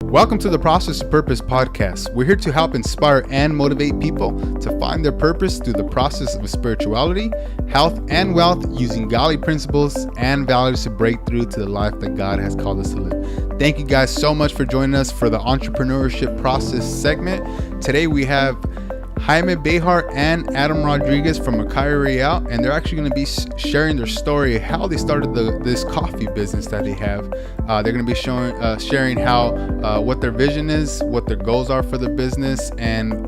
Welcome to the Process of Purpose podcast. We're here to help inspire and motivate people to find their purpose through the process of spirituality, health, and wealth using godly principles and values to break through to the life that God has called us to live. Thank you guys so much for joining us for the Entrepreneurship Process segment. Today we have Jaime Bejar and Adam Rodriguez from Okyrie, Royale, and they're actually going to be sharing their story, how they started this coffee business that they have. They're going to be sharing how what their vision is, what their goals are for the business, and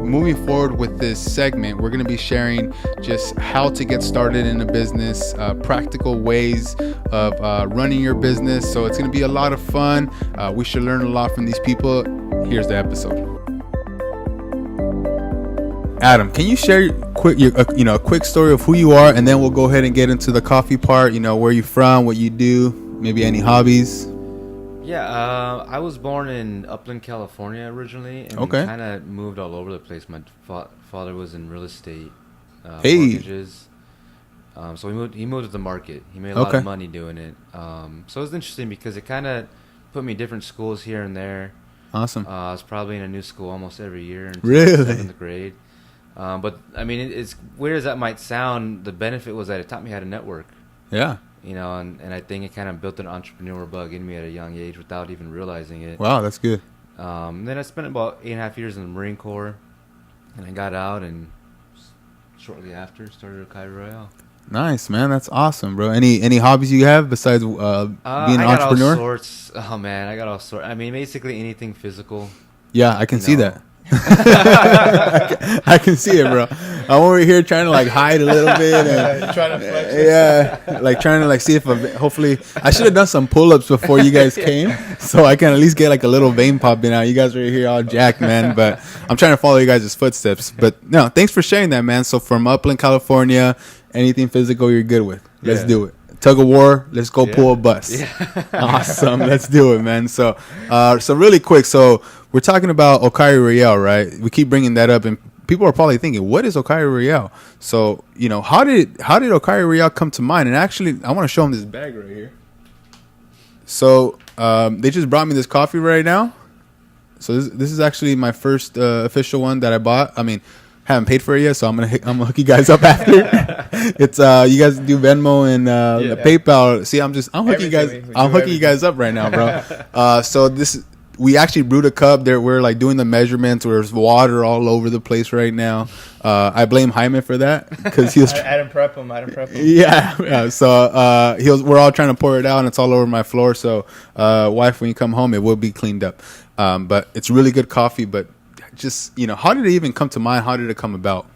moving forward with this segment, we're going to be sharing just how to get started in a business, practical ways of running your business. So it's going to be a lot of fun. We should learn a lot from these people. Here's the episode. Adam, can you share a quick story of who you are, and then we'll go ahead and get into the coffee part. Where you're from, what you do, maybe any hobbies. Yeah, I was born in Upland, California originally, and kind of moved all over the place. My father was in real estate, mortgages, so he moved to the market. He made a lot of money doing it. So it was interesting because it kind of put me in different schools here and there. Awesome. I was probably in a new school almost every year until really? 7th grade. But I mean, it's weird as that might sound. The benefit was that it taught me how to network. Yeah. And I think it kind of built an entrepreneur bug in me at a young age without even realizing it. Wow, that's good. Then I spent about 8.5 years in the Marine Corps, and I got out, and shortly after started Okyrie Royale. Nice, man. That's awesome, bro. Any hobbies you have besides being an entrepreneur? I got all sorts. Oh man, I got all sorts. I mean, basically anything physical. Yeah, I can see that. I can see it, bro. I'm over here trying to hide a little bit and trying to flex. Yeah, trying to see if hopefully I should have done some pull-ups before you guys came, so I can at least get a little vein popping out. You guys are here all jacked, man, but I'm trying to follow you guys' footsteps. But no, thanks for sharing that, man. So from Upland, California, anything physical you're good with. Let's do it. Tug of war, let's go pull a bus. Yeah. Awesome, let's do it, man. So really quick, so we're talking about Okyrie Royale, right? We keep bringing that up, and people are probably thinking, what is Okyrie Royale? So, how did Okyrie Royale come to mind? And actually, I want to show them this bag right here. So, they just brought me this coffee right now. So this is actually my first official one that I bought. I mean, haven't paid for it yet, so I'm gonna hook you guys up after. It's you guys do Venmo and PayPal. See, I'm hooking you guys up right now, bro. So we actually brewed a cup. We're doing the measurements. There's water all over the place right now. I blame Jaime for that because he was. I didn't prep him. Yeah. So we're all trying to pour it out, and it's all over my floor. So, wife, when you come home, it will be cleaned up. But it's really good coffee. But just how did it even come to mind? How did it come about?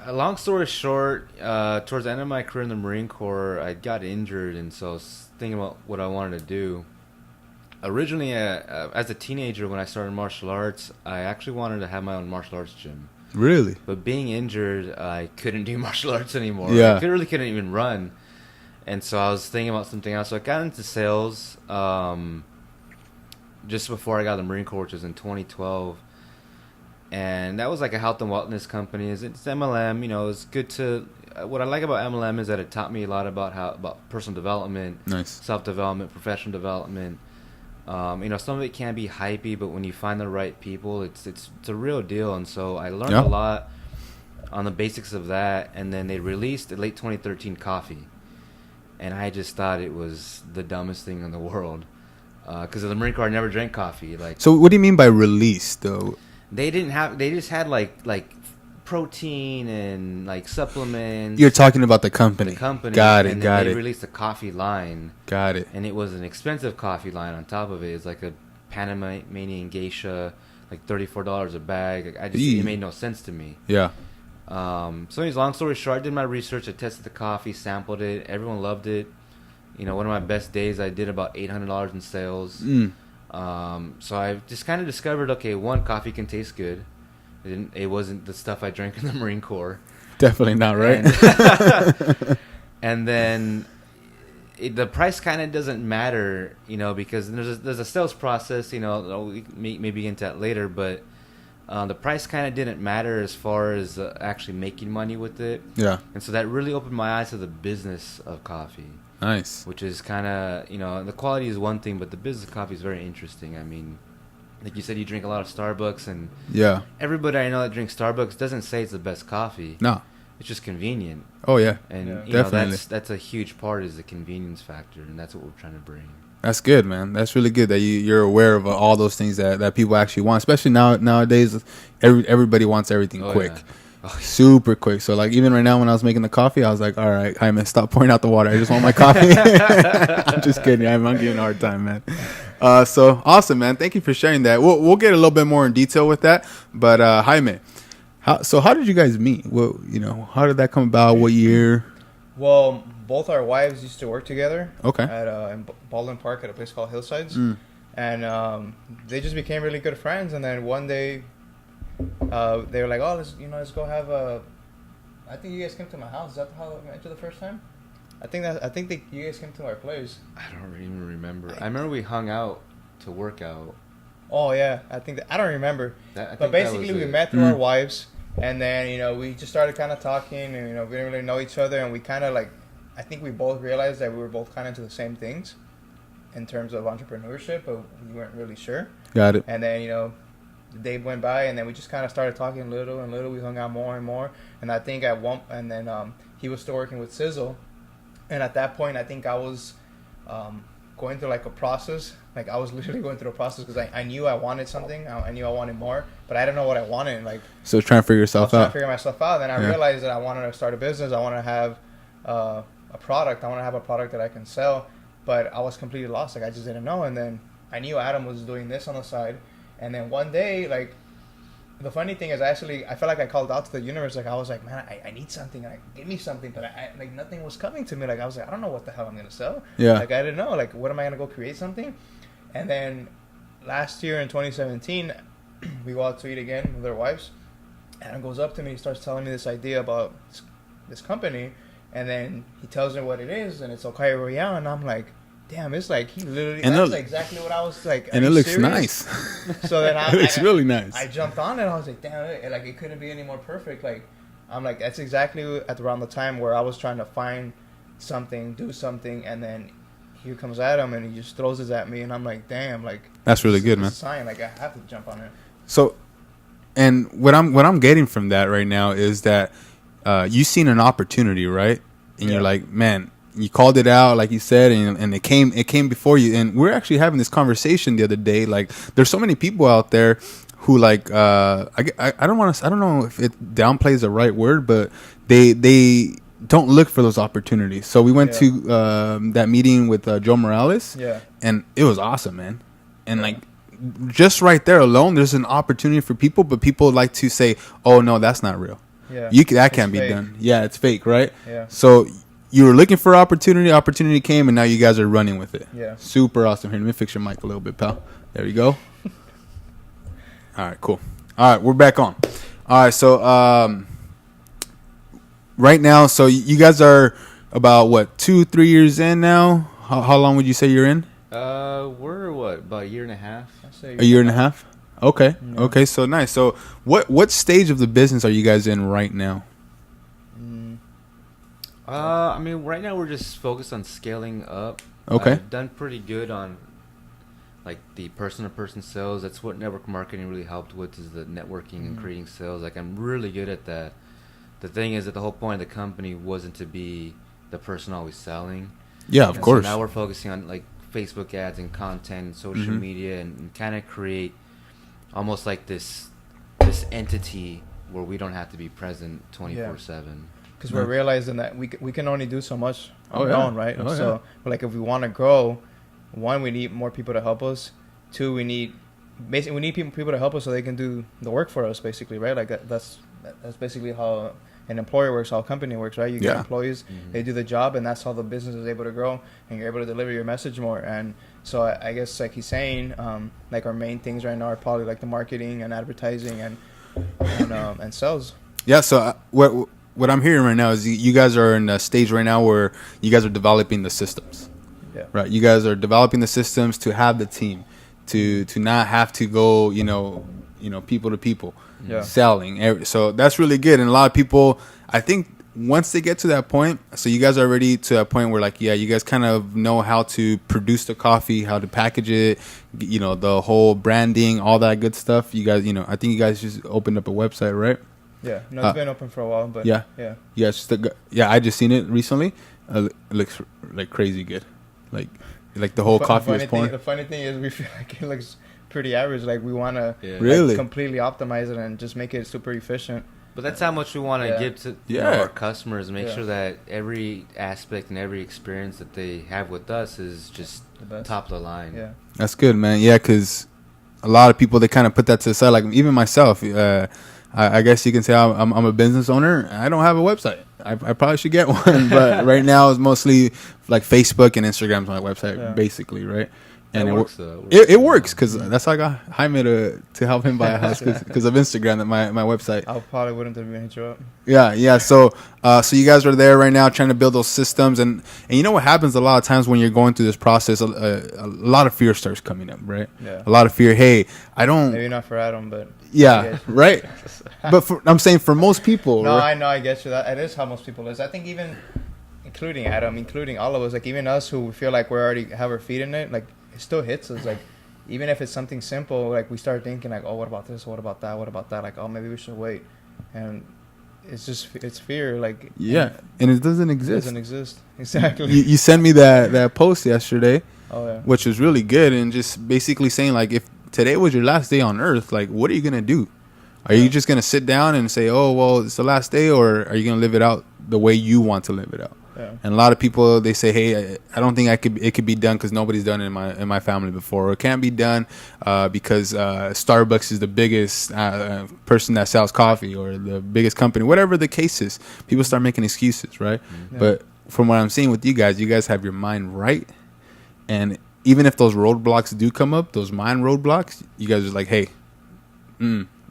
Long story short, towards the end of my career in the Marine Corps, I got injured, and so I was thinking about what I wanted to do. Originally, as a teenager, when I started martial arts, I actually wanted to have my own martial arts gym. Really? But being injured, I couldn't do martial arts anymore. Yeah. I really couldn't even run. And so I was thinking about something else. So I got into sales just before I got the Marine Corps, which was in 2012. And that was a health and wellness company. It's MLM. It's good to... What I like about MLM is that it taught me a lot about personal development, self-development, professional development. Some of it can be hypey, but when you find the right people, it's a real deal. And so I learned a lot on the basics of that. And then they released late 2013 coffee, and I just thought it was the dumbest thing in the world. Because the Marine Corps, I never drank coffee. So what do you mean by release, though? They just had protein and supplements. You're talking about the company. Got it. They released a coffee line. Got it. And it was an expensive coffee line on top of it. It's a Panamanian geisha, $34 a bag. It made no sense to me. Yeah. So anyways, long story short, I did my research. I tested the coffee, sampled it. Everyone loved it. One of my best days, I did about $800 in sales. So I just kind of discovered, one, coffee can taste good. It wasn't the stuff I drank in the Marine Corps. Definitely not, right? And then the price kind of doesn't matter, because there's a sales process. We maybe get into that later, but the price kind of didn't matter as far as actually making money with it. Yeah. And so that really opened my eyes to the business of coffee. Nice. Which is kind of, the quality is one thing, but the business coffee is very interesting. I mean, like you said, you drink a lot of Starbucks, and everybody I know that drinks Starbucks doesn't say it's the best coffee. No. It's just convenient. Oh, yeah. And, definitely. That's a huge part, is the convenience factor, and that's what we're trying to bring. That's good, man. That's really good that you're aware of all those things that people actually want, especially nowadays. Everybody wants everything quick. Yeah. Super quick. So like even right now when I was making the coffee, I was like, all right, Jaime, stop pouring out the water. I just want my coffee. I'm just kidding. I'm giving a hard time, man. So awesome, man. Thank you for sharing that. We'll get a little bit more in detail with that. But Jaime, how did you guys meet? Well, how did that come about? What year? Well, both our wives used to work together. Okay. In Baldwin Park at a place called Hillsides. And they just became really good friends. And then one day, they were like, "Oh, let's go have a." I think you guys came to my house. Is that how I met you the first time? You guys came to our place. I don't even remember. I remember we hung out to work out. Oh yeah, I don't remember. But basically, we met through our wives, and then we just started kind of talking, and we didn't really know each other, and we kind of I think we both realized that we were both kind of into the same things, in terms of entrepreneurship, but we weren't really sure. Got it. And then the day went by, and then we just kind of started talking little and little. We hung out more and more, and I think he was still working with Sizzle, and at that point, I think I was going through like a process. Like I was literally going through a process because I knew I wanted something. I knew I wanted more, but I didn't know what I wanted. So trying to figure yourself out. Trying to figure myself out. Then I realized that I wanted to start a business. I wanted to have a product. I want to have a product that I can sell, but I was completely lost. I just didn't know. And then I knew Adam was doing this on the side. And then one day, the funny thing is, I felt like I called out to the universe. I was like, man, I need something. Give me something. But nothing was coming to me. I was like, I don't know what the hell I'm going to sell. Yeah. I didn't know. What am I going to go create something? And then last year in 2017, we go out to eat again with our wives. Adam goes up to me. He starts telling me this idea about this company. And then he tells me what it is. And it's Okyrie Royale. And I'm like, damn, it's he literally, that's exactly what I was like. And it looks nice. So then it looks really nice. I jumped on it. I was like, damn, it couldn't be any more perfect. I'm like, that's exactly at around the time where I was trying to find something, do something, and then here comes Adam, and he just throws it at me, and I'm like, damn, that's really good, man. It's a sign, I have to jump on it. So, and what I'm getting from that right now is that you seen an opportunity, right? And you're like, man. You called it out, like you said, and it came before you. And we're actually having this conversation the other day. There's so many people out there who I don't know if it downplays the right word, but they don't look for those opportunities. So we went to that meeting with Joe Morales, and it was awesome, man. And just right there alone, there's an opportunity for people, but people like to say, "Oh no, that's not real. Yeah, that can't be done. Yeah, it's fake, right?" Yeah. So you were looking for opportunity came, and now you guys are running with it. Yeah. Super awesome. Here, let me fix your mic a little bit, pal. There you go. All right, cool. All right, we're back on. All right, so right now, so you guys are about, 2-3 years in now? How long would you say you're in? We're, about a year and a half? A year and a half? Okay. Yeah. Okay, so nice. So what stage of the business are you guys in right now? Right now we're just focused on scaling up. Okay. I've done pretty good on the person-to-person sales. That's what network marketing really helped with, is the networking and creating sales. I'm really good at that. The thing is that the whole point of the company wasn't to be the person always selling. Yeah, of course. So now we're focusing on Facebook ads and content and social media, and kind of create almost this entity where we don't have to be present 24/7. Because we're realizing that we can only do so much on our own, right? So, if we want to grow, one, we need more people to help us. Two, we need people to help us so they can do the work for us, basically, right? That's basically how an employer works, how a company works, right? You get employees, they do the job, and that's how the business is able to grow, and you're able to deliver your message more. And so I guess, like he's saying, our main things right now are probably the marketing and advertising and sales. Yeah. So what I'm hearing right now is you guys are in a stage right now where you guys are developing the systems. Yeah. Right. You guys are developing the systems to have the team, to not have to go, people to people, selling. So that's really good. And a lot of people, I think once they get to that point, so you guys are already to that point where like, yeah, you guys kind of know how to produce the coffee, how to package it, you know, the whole branding, all that good stuff. You guys, you know, I think you guys just opened up a website, right? Yeah, no, it's been open for a while, but yeah. Yeah, I just seen it recently. It looks like crazy good. Like the whole coffee is pouring. The funny thing is we feel like it looks pretty average. Like we want to really completely optimize it and just make it super efficient. But that's how much we want to give to you know, our customers. Make sure that every aspect and every experience that they have with us is just top of the line. Yeah, that's good, man. Yeah, because a lot of people, they kind of put that to the side. Like even myself, I guess you can say I'm a business owner. I don't have a website. I probably should get one, but right now it's mostly like Facebook and Instagram's my website, basically, right? And it works because that's how I got Jaime to help him buy a house because of Instagram, that my website. I probably wouldn't have even hit you up. Yeah. So you guys are there right now trying to build those systems, and you know what happens a lot of times when you're going through this process, a lot of fear starts coming up, right? Yeah. A lot of fear. Hey, I don't. Maybe not for Adam, but yeah, right. But I'm saying for most people. No, right? I know, I get you. That it is how most people is. I think even including Adam, including all of us, like even us who feel like we already have our feet in it, like. It still hits us, like even if it's something simple, like we start thinking like, oh, what about this, what about that, like, oh, maybe we should wait, and it's fear, like and it doesn't exist. Exactly. You sent me that post yesterday, which was really good, and just basically saying like, if today was your last day on earth, like what are you gonna do? Are you just gonna sit down and say, oh well, it's the last day, or are you gonna live it out the way you want to live it out? And a lot of people, they say, hey, I don't think it could be done because nobody's done it in my family before, or it can't be done because Starbucks is the biggest person that sells coffee, or the biggest company, whatever the case is. People start making excuses, right? But from what I'm seeing with you guys have your mind right, and even if those roadblocks do come up, those mind roadblocks, you guys are like, hey,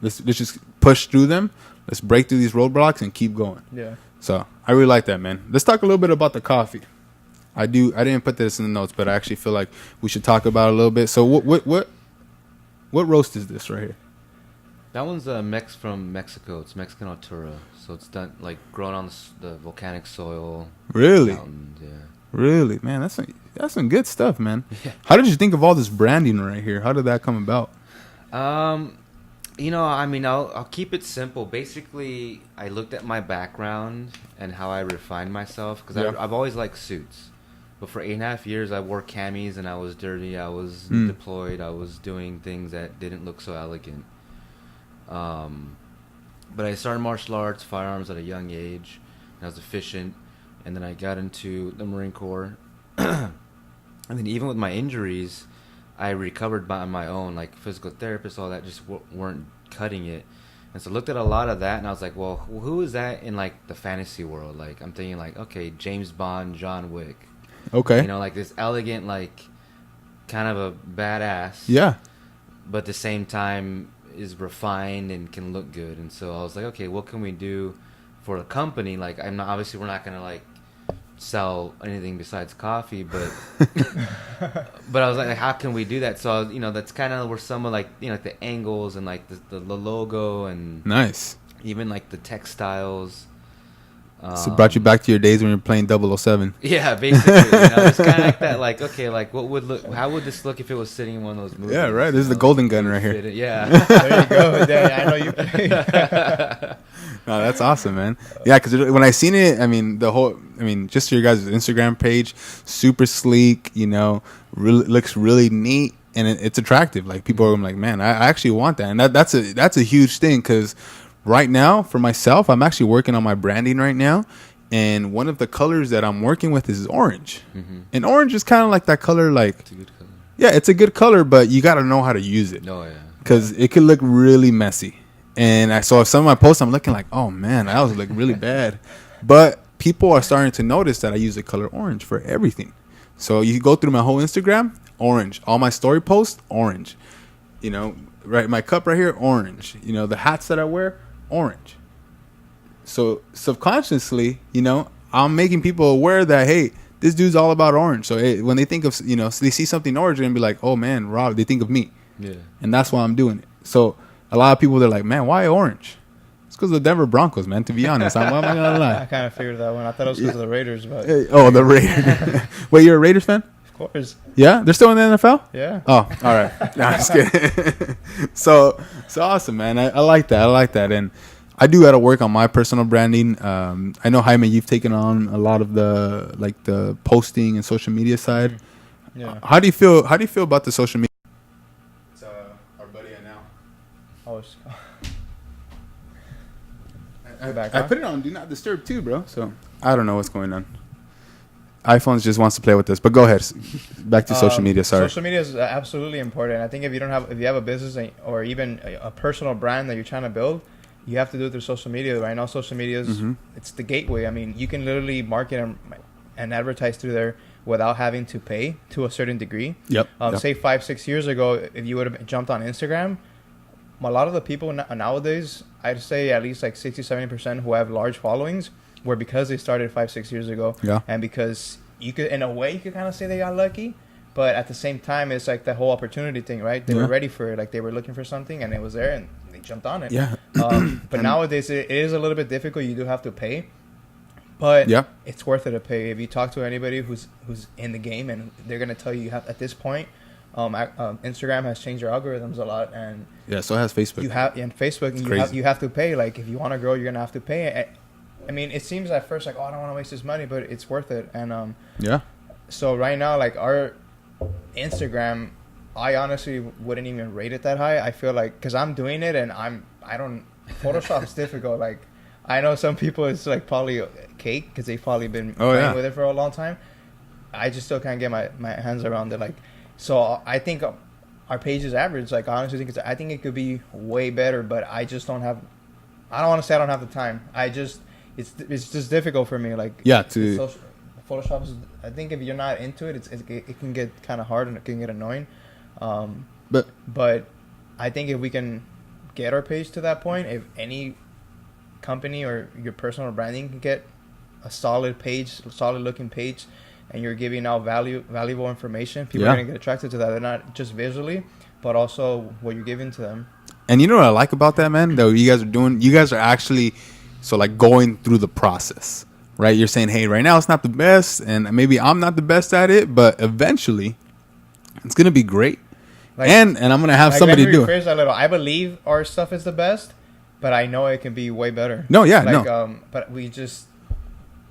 let's just push through them, let's break through these roadblocks and keep going. So I really like that, man. Let's talk a little bit about the coffee. I didn't put this in the notes, but I actually feel like we should talk about it a little bit. So what roast is this right here? That one's from Mexico. It's Mexican Okyrie. So it's done like grown on the volcanic soil. Really? Mountains, yeah. Really, man. That's some good stuff, man. Yeah. How did you think of all this branding right here? How did that come about? You know, I mean, I'll keep it simple. Basically, I looked at my background and how I refined myself, because I've always liked suits. But for 8.5 years, I wore camis and I was dirty. I was deployed. I was doing things that didn't look so elegant. But I started martial arts, firearms at a young age. And I was efficient. And then I got into the Marine Corps. And then even with my injuries, I recovered by my own, like physical therapists, all that just weren't cutting it. And so I looked at a lot of that, and I was like, well, who is that in like the fantasy world? Like I'm thinking like, okay, James Bond, John Wick. Okay. You know, like this elegant, like kind of a badass. Yeah. But at the same time is refined and can look good. And so I was like, okay, what can we do for a company? Like we're not going to like sell anything besides coffee, but but I was like, how can we do that? So that's kind of where some of like like the angles and like the logo and nice, even like the textiles. So it brought you back to your days when you were playing 007. Yeah, basically. It's kind of like that. Like, okay, like how would this look if it was sitting in one of those movies? Yeah, right. This is the golden gun right here. Yeah. There you go. I know you play. No, that's awesome, man. Yeah, because when I seen it, just your guys' Instagram page, super sleek. Really looks really neat, and it's attractive. Like people are like, man, I actually want that, and that's a huge thing because. Right now, for myself, I'm actually working on my branding right now. And one of the colors that I'm working with is orange. Mm-hmm. And orange is kind of like that color, like... It's a good color. Yeah, it's a good color, but you got to know how to use it. Oh, yeah. Because it could look really messy. And I saw some of my posts, I'm looking like, oh, man, that was like really bad. But people are starting to notice that I use the color orange for everything. So you go through my whole Instagram, orange. All my story posts, orange. Right, my cup right here, orange. The hats that I wear, orange. So subconsciously, I'm making people aware that, hey, this dude's all about orange. So when they think of, so they see something orange and be like, oh man, Rob, they think of me. Yeah. And that's why I'm doing it. So a lot of people, they're like, man, why orange? because of the Denver Broncos, man. To be honest, why am I gonna lie? I kind of figured that one. I thought it was because of the Raiders, but The Raiders. Wait, you're a Raiders fan? of course. Yeah, they're still in the NFL. Yeah. Oh, all right. No, I'm just kidding. So awesome, man. I like that, and I do got to work on my personal branding. I know, Jaime, you've taken on a lot of the posting and social media side. Yeah. How do you feel about the social media? It's our buddy now. Oh, I put it on Do Not Disturb too, bro. So I don't know what's going on. iPhones just wants to play with us, but go ahead. Back to social media. Sorry. Social media is absolutely important. I think if you have a business or even a personal brand that you're trying to build, you have to do it through social media. Right now, social media is it's the gateway. I mean, you can literally market and advertise through there without having to pay to a certain degree. Yep. Say 5-6 years ago, if you would have jumped on Instagram, a lot of the people nowadays, I'd say at least like 60-70% who have large followings were because they started 5-6 years ago. Yeah. And because you could, in a way, you could kind of say they got lucky, but at the same time, it's like the whole opportunity thing, right? They were ready for it. Like they were looking for something and it was there and they jumped on it. Yeah. But nowadays it is a little bit difficult. You do have to pay, but it's worth it to pay. If you talk to anybody who's in the game, and they're going to tell you have at this point, Instagram has changed their algorithms a lot, and so has Facebook. And Facebook, you have to pay. Like if you want to grow, you're going to have to pay. I mean, it seems at first like, oh, I don't want to waste this money, but it's worth it. And so right now, like our Instagram, I honestly wouldn't even rate it that high. I feel like because I'm doing it and I don't Photoshop's difficult. Like I know some people it's like probably cake because they've probably been playing with it for a long time. I just still can't get my hands around it. Like so, I think our page is average. Like I honestly I think it could be way better, but I just don't have. I don't want to say I don't have the time. It's just difficult for me. Like Photoshop is, I think if you're not into it, it can get kind of hard and it can get annoying. But I think if we can get our page to that point, if any company or your personal branding can get a solid looking page, and you're giving out valuable information, people are going to get attracted to that. They're not just visually, but also what you're giving to them. And you know what I like about that, man? That you guys are doing. You guys are actually going through the process. Right, you're saying, hey, right now it's not the best, and maybe I'm not the best at it, but eventually it's gonna be great, and I'm gonna have somebody do it. I believe our stuff is the best, but I know it can be way better. No, but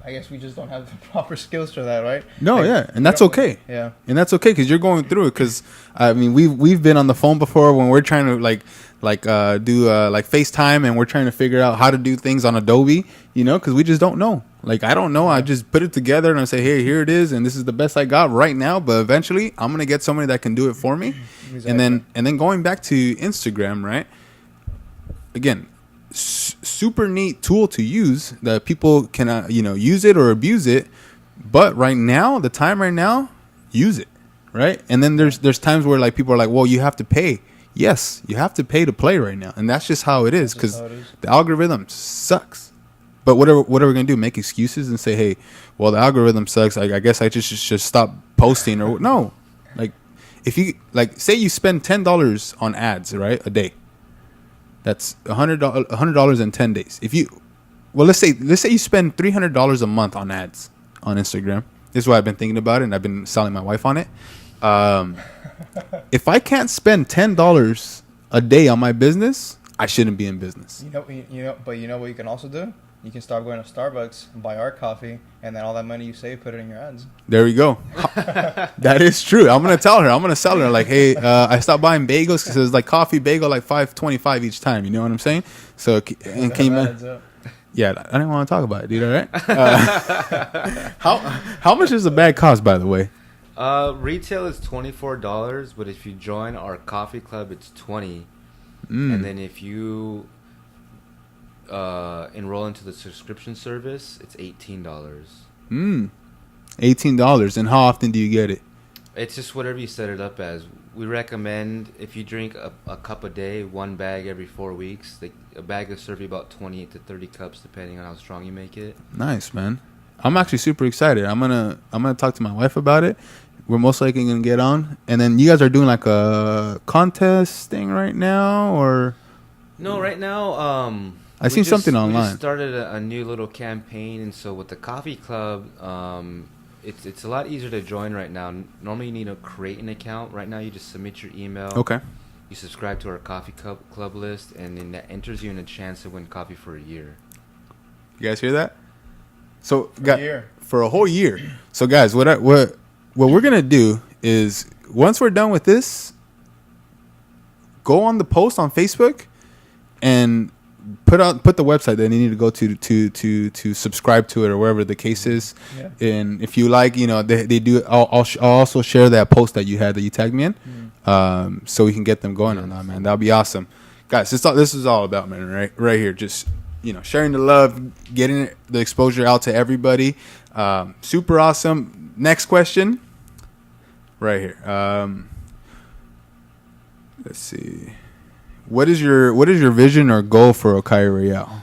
I guess we just don't have the proper skills for that, right? No, and that's okay. Yeah, and that's okay because you're going through it. Because I mean, we've been on the phone before when we're trying to do FaceTime, and we're trying to figure out how to do things on Adobe, because we just don't know. Like, I don't know. I just put it together and I say, hey, here it is. And this is the best I got right now. But eventually I'm going to get somebody that can do it for me. Exactly. And then going back to Instagram, right? Again, super neat tool to use that people can, use it or abuse it. But right now, use it. Right. And then there's times where like people are like, well, you have to pay. Yes, you have to pay to play right now. And that's just how it is because the algorithm sucks. But what are we going to do? Make excuses and say, hey, well, the algorithm sucks. I guess I just should stop posting or no. Like if you say you spend $10 on ads, right? A day. That's $100 in 10 days. Let's say you spend $300 a month on ads on Instagram. This is why I've been thinking about it and I've been selling my wife on it. If I can't spend $10 a day on my business, I shouldn't be in business. But you know what you can also do? You can start going to Starbucks and buy our coffee, and then all that money you save, put it in your ads. There we go. That is true. I'm gonna tell her. I'm gonna sell her like, hey, I stopped buying bagels because it's like coffee bagel like $5.25 each time. You know what I'm saying? So and came in. Yeah, I didn't want to talk about it, dude. All right. How much does a bag cost, by the way? Retail is $24, but if you join our coffee club, it's $20. And then if you enroll into the subscription service, it's $18. $18. And how often do you get it? It's just whatever you set it up as. We recommend if you drink a cup a day, one bag every 4 weeks. A bag will serve you about 28 to 30 cups, depending on how strong you make it. Nice, man. I'm actually super excited. I'm gonna talk to my wife about it. We're most likely gonna get on, and then you guys are doing like a contest thing right now, or no? Right now, I seen something online. We just started a new little campaign, and so with the coffee club, it's a lot easier to join right now. Normally, you need to create an account. Right now, you just submit your email. Okay. You subscribe to our coffee club list, and then that enters you in a chance to win coffee for a year. You guys hear that? So, for a whole year. So, guys, what we're gonna do is once we're done with this, go on the post on Facebook and put the website that they need to go to subscribe to it or wherever the case is. Yeah. And if you like, they do. I'll also share that post that you tagged me in, so we can get them going on that, man. That'll be awesome, guys. This is all about, man. Right here, just sharing the love, getting the exposure out to everybody. Super awesome. Next question, right here. Let's see. What is your vision or goal for Okyrie Royale?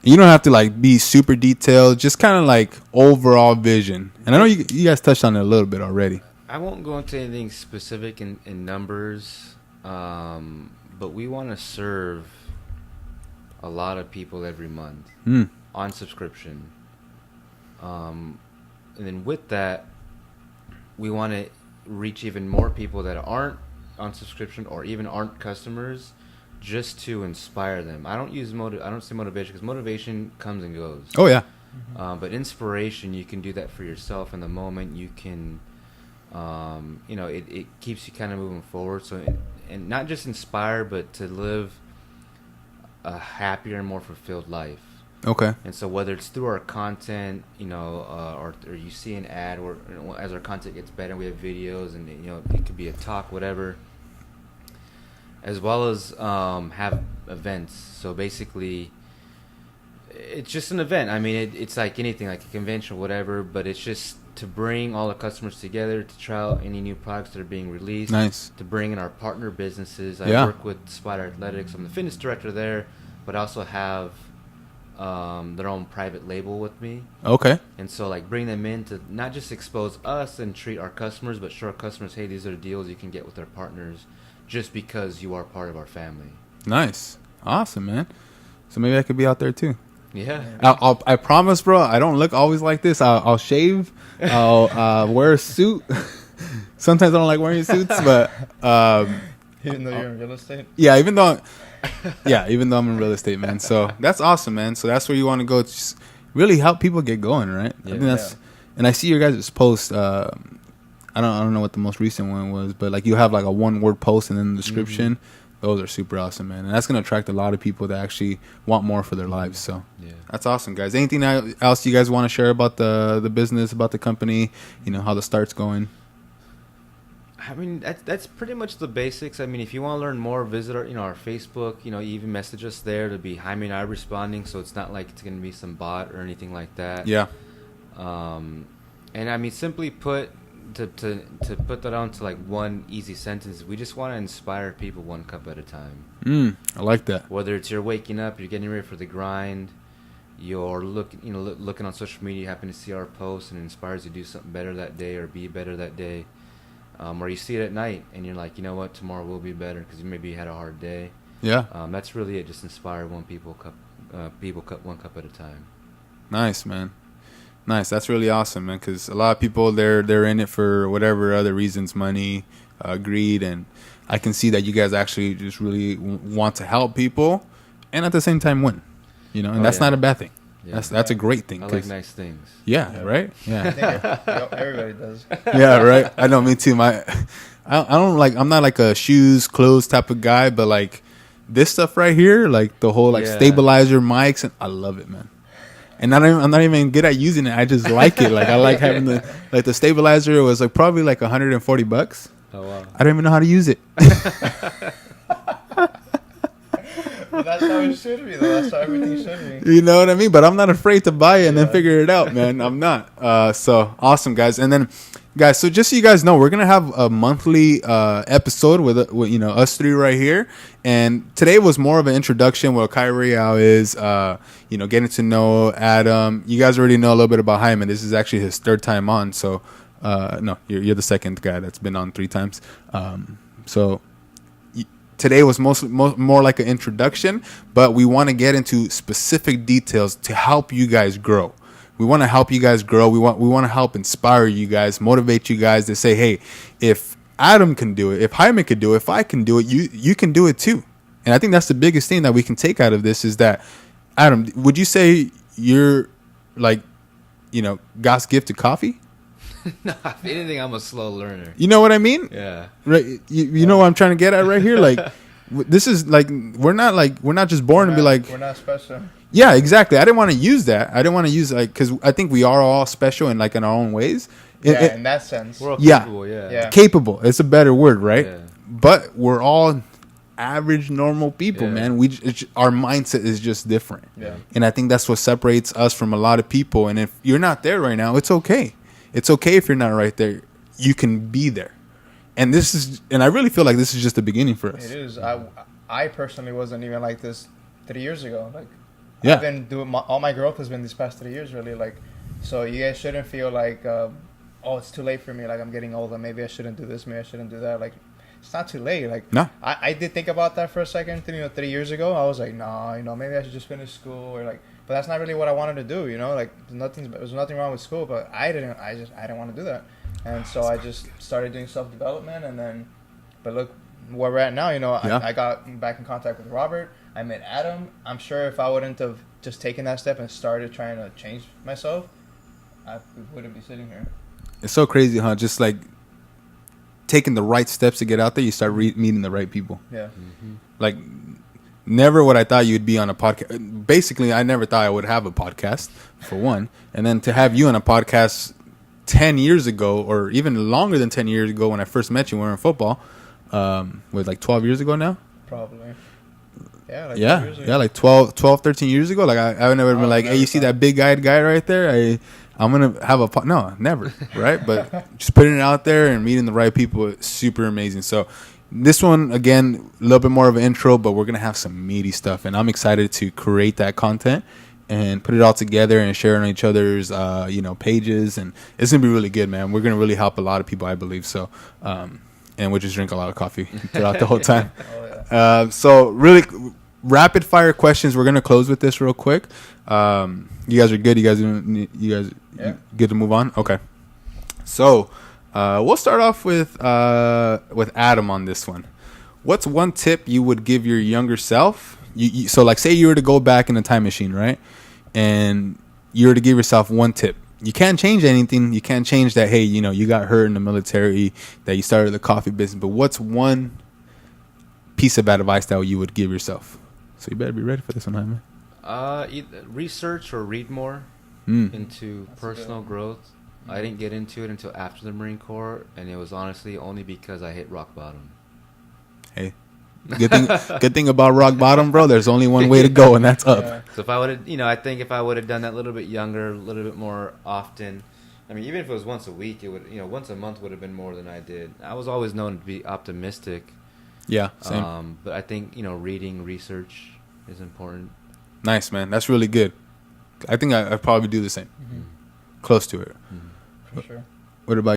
You don't have to be super detailed, just kind of overall vision. And I know you guys touched on it a little bit already. I won't go into anything specific in numbers, but we want to serve a lot of people every month on subscription. And then with that, we want to reach even more people that aren't on subscription or even aren't customers, just to inspire them. I don't say motivation, because motivation comes and goes. Oh yeah. But inspiration, you can do that for yourself in the moment. You can, it keeps you kind of moving forward. So, and not just inspire, but to live a happier and more fulfilled life. Okay. And so whether it's through our content, or you see an ad, or as our content gets better, we have videos, and it could be a talk, whatever, as well as have events. So basically, it's just an event. I mean, it's like anything, like a convention, whatever, but it's just to bring all the customers together, to try out any new products that are being released. Nice. To bring in our partner businesses. I work with Spider Athletics. I'm the fitness director there, but I also have their own private label with me. Okay. And so bring them in to not just expose us and treat our customers, but show our customers, hey, these are the deals you can get with our partners just because you are part of our family. Nice. Awesome, man. So maybe I could be out there too. Yeah. I promise, bro, I don't look always like this. I'll shave. I'll wear a suit. Sometimes I don't like wearing suits, but even though you're in real estate? Yeah, even though I'm in real estate, man. So that's awesome, man. So that's where you want to go. Just really help people get going, right? Yeah. I think that's, and I see your guys' post. I don't know what the most recent one was, but you have a 1-word post and then the description. Mm-hmm. Those are super awesome, man. And that's going to attract a lot of people that actually want more for their lives. So that's awesome, guys. Anything else you guys want to share about the business, about the company, how the start's going? I mean, that's pretty much the basics. I mean, if you want to learn more, visit our Facebook. You even message us there. To be Jaime and I responding, so it's not like it's going to be some bot or anything like that. Yeah. And I mean, simply put, to put that onto one easy sentence, we just want to inspire people one cup at a time. I like that. Whether it's you're waking up, you're getting ready for the grind, you're looking on social media, you happen to see our post and it inspires you to do something better that day or be better that day. Or you see it at night and you're like, you know what, tomorrow will be better because maybe you had a hard day. Yeah. That's really it. Just inspire people one cup at a time. Nice, man. Nice. That's really awesome, man. Because a lot of people, they're in it for whatever other reasons, money, greed, and I can see that you guys actually just really want to help people, and at the same time win. And that's not a bad thing. Yeah. That's a great thing. I like nice things. Yeah. Right. Yeah. Everybody does. Yeah. Right. I know. Me too. I don't I'm not a shoes, clothes type of guy, but this stuff right here, the whole stabilizer mics, and I love it, man. And I'm not even good at using it. I just like it. I like having the stabilizer was probably $140. Oh wow! I don't even know how to use it. Well, that's how it should be, though. That's how everything should be. You know what I mean? But I'm not afraid to buy it and then figure it out, man. I'm not. So awesome, guys. And then, guys, so just so you guys know, we're gonna have a monthly episode with us three right here. And today was more of an introduction what Okyrie Royale is. Getting to know Adam. You guys already know a little bit about Jaime. This is actually his 3rd time on. So, no, you're the 2nd guy that's been on 3 times. So. today was more like an introduction, but we want to get into specific details to help you guys grow. We want to help you guys grow. We want to help inspire you guys, motivate you guys to say, hey, if Adam can do it, if Jaime can do it, if I can do it, you can do it too. And I think that's the biggest thing that we can take out of this is that, Adam, would you say you're like, God's gift to coffee? No, if anything, I'm a slow learner. You know what I mean? Yeah. Right. You know what I'm trying to get at right here? Like, this is like, we're not just born to be like. We're not special. Yeah, exactly. I didn't want to use that. I didn't want to use because I think we are all special in like in our own ways. In that sense. We're all capable, yeah. Capable. It's a better word, right? Yeah. But we're all average, normal people, man. Our mindset is just different. Yeah. And I think that's what separates us from a lot of people. And if you're not there right now, it's okay. It's okay if you're not right there. You can be there. And I really feel like this is just the beginning for us. It is. I personally wasn't even like this 3 years ago. Like, yeah. I've been doing all my growth has been these past 3 years, really. Like, so you guys shouldn't feel like, it's too late for me. Like, I'm getting older. Maybe I shouldn't do this. Maybe I shouldn't do that. Like, it's not too late. Like, no. I did think about that for a second. 3 years ago, I was like, nah, maybe I should just finish school or like. But that's not really what I wanted to do. Like, there's nothing wrong with school, but I didn't want to do that. And so I just started doing self-development, and then, but look where we're at now. I got back in contact with Robert. I met Adam. I'm sure if I wouldn't have just taken that step and started trying to change myself, I wouldn't be sitting here. It's so crazy, huh? Just like taking the right steps to get out there, you start meeting the right people. Yeah. Mm-hmm. Like, never would I thought you'd be on a podcast. Basically, I never thought I would have a podcast, for one. And then to have you on a podcast 10 years ago, or even longer than 10 years ago when I first met you, we were in football, with like 12 years ago now? Probably. Yeah, like 12 years ago. Yeah, like 12, 13 years ago. Like, I would never been like, hey, you see that big-eyed guy right there? I'm going to have no, never, right? But just putting it out there and meeting the right people is super amazing. So this one, again, a little bit more of an intro, but we're going to have some meaty stuff. And I'm excited to create that content and put it all together and share on each other's, pages. And it's going to be really good, man. We're going to really help a lot of people, I believe. So, and we'll just drink a lot of coffee throughout the whole time. Oh, yeah. So really rapid fire questions. We're going to close with this real quick. You guys are good. You guys good to move on? Okay. So, we'll start off with Adam on this one. What's one tip you would give your younger self? So, like, say you were to go back in a time machine, right? And you were to give yourself one tip. You can't change anything. You can't change that, hey, you got hurt in the military, that you started the coffee business. But what's one piece of advice that you would give yourself? So you better be ready for this one, Jaime. Either research or read more into personal growth. I didn't get into it until after the Marine Corps, and it was honestly only because I hit rock bottom. Hey, good thing about rock bottom, bro. There's only one way to go, and that's up. Yeah. So if I would have, I think if I would have done that a little bit younger, a little bit more often, I mean, even if it was once a week, it would, once a month would have been more than I did. I was always known to be optimistic. Yeah, same. But I think, reading, research is important. Nice, man. That's really good. I think I'd probably do the same. Mm-hmm. Close to it. Mm-hmm. For sure. What about